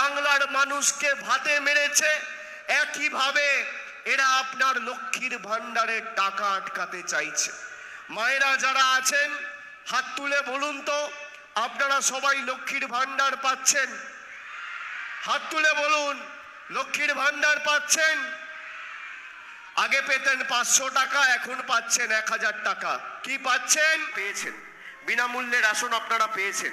বাংলার মানুষকে ভাতে মেরেছে, একইভাবে এরা আপনার লক্ষ্মীর ভান্ডারের টাকা আটকাতে চাইছে। মায়েরা যারা আছেন হাত তুলে বলুন তো, আপনারা সবাই লক্ষ্মীর ভান্ডার পাচ্ছেন? হাত তুলে বলুন, লক্ষ্মীর ভান্ডার পাচ্ছেন? আগে পেতেন 500 টাকা, এখন পাচ্ছেন 1000 টাকা। কি পাচ্ছেন? পেয়েছেন বিনামূল্যে রেশন, আপনারা পেয়েছেন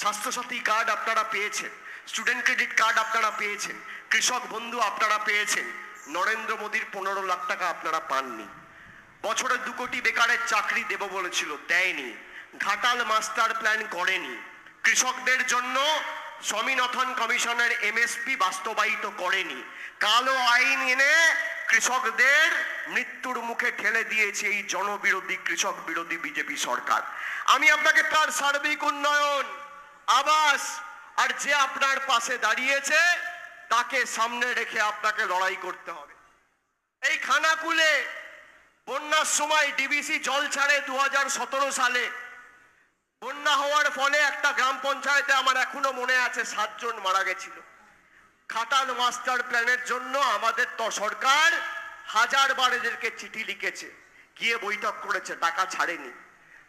স্বাস্থ্যসাথী কার্ড, আপনারা পেয়েছেন স্টুডেন্ট ক্রেডিট কার্ড, আপনারা পেয়েছেন কৃষক বন্ধু, আপনারা পেয়েছেন। নরেন্দ্র মোদীর 15 লাখ টাকা আপনারা পাননি। বছরে 2 কোটি বেকারের চাকরি দেব বলেছিল, দেয়নি। ঘাটাল মাস্টার প্ল্যান করেনি। কৃষকদের জন্য স্বামীনাথন কমিশনের এমএসপি বাস্তবায়িত করেনি। কালো আইন এনে কৃষকদের মৃত্যুর মুখে ঠেলে দিয়েছে এই জনবিরোধী কৃষক বিরোধী বিজেপি সরকার। আমি আপনাকে তার সার্বিক উন্নয়ন, আবাস আর যে আপনার পাশে দাঁড়িয়েছে তাকে সামনে রেখে আপনাকে লড়াই করতে হবে। এই খানাকুলে বন্যার সময় ডিবিসি জল ছাড়ে 2017 সালে। বন্যা হওয়ার ফলে একটা গ্রাম পঞ্চায়েতে আমার এখনো মনে আছে 7 জন মারা গেছিল। ঘাটাল মাস্টার প্ল্যানের জন্য আমাদের তো সরকার 1000 বার এদেরকে চিঠি লিখেছে, গিয়ে বৈঠক করেছে, টাকা ছাড়েনি।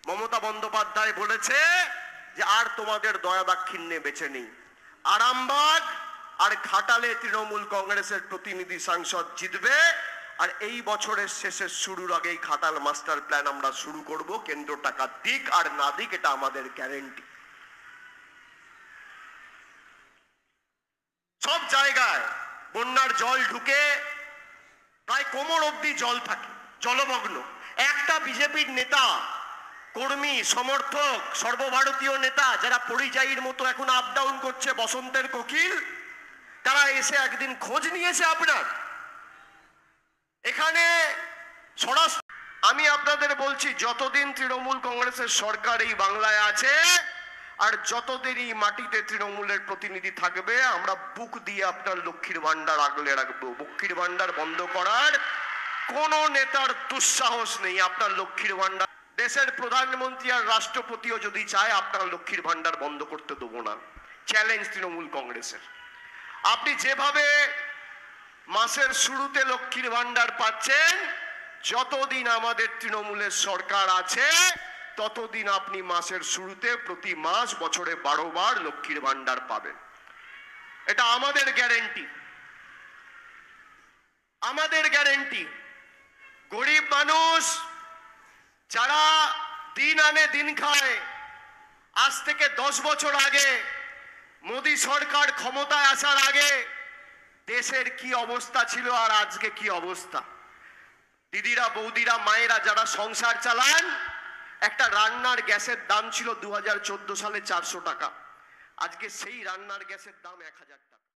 মমতা বন্দ্যোপাধ্যায় বলেছে যে আর তোমাদের দয়া দাক্ষিণ্যে বেঁচে নেই। আরামবাগ আর ঘাটালে তৃণমূল কংগ্রেসের প্রতিনিধি সাংসদ জিতবে, আর এই বছরের শেষের শুরুর আগেই ঘাটাল মাস্টার প্ল্যান আমরা শুরু করব। কেন্দ্র টাকা দিক আর না দিক এটা আমাদের গ্যারেন্টি। সব জায়গায় বন্যার জল ঢুকে প্রায় কোমর অব্দি জল থাকে, জলমগ্ন। একটা বিজেপির নেতা, কর্মী, সমর্থক, সর্বভারতীয় নেতা যারা পরিযায়ীর মতো এখন আপ ডাউন করছে বসন্তের কোকিল, তারা এসে একদিন খোঁজ নিয়েছে আপনার এখানে স্বরাষ্ট্র। আমি আপনাদের বলছি, যতদিন তৃণমূল কংগ্রেসের সরকার এই বাংলায় আছে আর যতদিন এই মাটিতে তৃণমূলের প্রতিনিধি থাকবে, আমরা বুক দিয়ে আপনার লক্ষ্মীর ভান্ডার আগলে রাখবো। লক্ষ্মীর ভান্ডার বন্ধ করার কোন নেতার দুঃসাহস নেই। আপনার লক্ষ্মীর ভান্ডার, দেশের প্রধানমন্ত্রী আর রাষ্ট্রপতিও যদি চায় আপনার লক্ষ্মীর ভান্ডার বন্ধ করতে দেবো না। চ্যালেঞ্জ তৃণমূল কংগ্রেসের। আপনি যেভাবে মাসের শুরুতে লক্ষ্মীর ভান্ডার পাচ্ছেন, যতদিন আমাদের তৃণমূলের সরকার আছে ততদিন আপনি মাসের শুরুতে প্রতি মাস বছরে 12 বার লক্ষ্মীর ভান্ডার পাবেন। এটা আমাদের গ্যারেন্টি, আমাদের গ্যারেন্টি। গরিব মানুষ যারা দিন আনে দিন খায়, আজ থেকে 10 বছর আগে মোদী সরকার ক্ষমতায় আসার আগে দেশের কি অবস্থা ছিল আর আজকে কি অবস্থা। দিদিরা, বৌদিরা, মায়েরা যারা সংসার চালান, একটা রান্নার গ্যাসের দাম ছিল 2014 সালে 400 টাকা। আজকে সেই রান্নার গ্যাসের দাম 1000 টাকা।